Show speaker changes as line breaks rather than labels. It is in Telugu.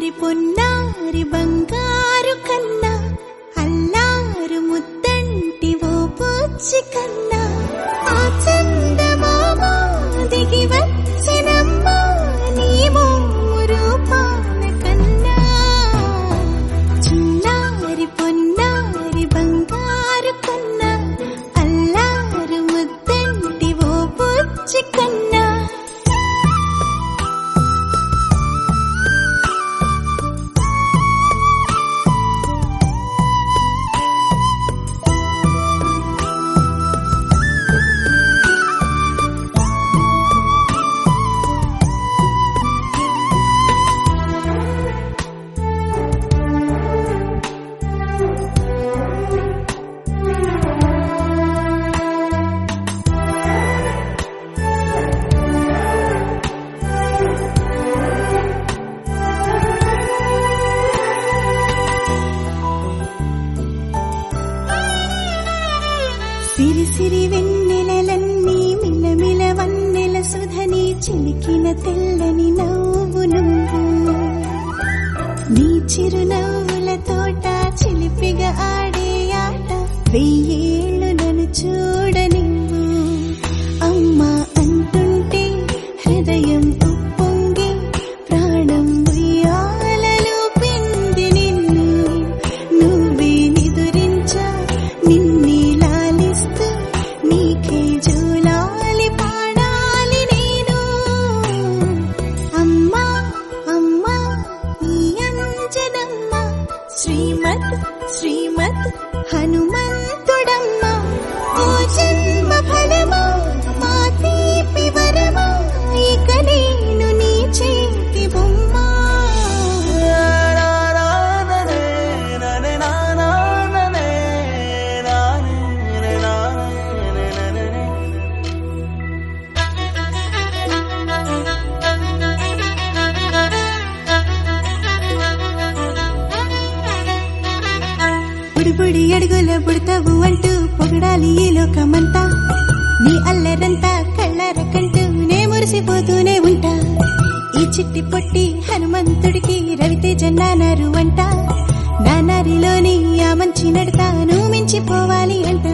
చిన్నారి పొన్నారి బంగారు కన్నా అల్లారు ముద్దంటి ఓ పూచి కన్నా ఆ చందమామ దిగి వచ్చినమ్మా నీ రూపాల కన్నా చిన్నారి పొన్నారి బంగారు కన్నా అల్లారు ముద్దంటి ఓ పూచి కన్నా సిరి సిరి వెన్నెలలన్నీ మిలమిల వన్నెల సుధని చిలికిన తెల్లని నవ్వు నువ్వు నీ చిరునవ్వుల తోట చిలిపిగా ఆడే ఆట వెయ్యేళ్ళు నన్ను చూడ నువ్వు అమ్మా అంటుంటే హృదయం ఉప్పొంగి ప్రాణం ఉయ్యాలలో పిండి నిన్ను నువ్వే నిదురించా నిన్నే నీకే జూలాలి పాడాలి నేను అమ్మా అమ్మా ఈ అంజనమ్మ శ్రీమత్ శ్రీమత్ హనుమంతుడమ్మ ఓ జన్మ ఫలమా మా తీపి వరమా ఇక నేను నీ చేతి బొమ్మ బుడి అడుగుల బుడతావు అంటూ పొగడాలి ఈ లోకమంతా నీ అల్లరంతా కళ్ళారకంటూ నే మురిసిపోతూనే ఉంటా ఈ చిట్టి పొట్టి హనుమంతుడికి రవితేజ నానారు అంట నానారిలోని ఆ మంచి నడతా నువ్వు మించిపోవాలి అంట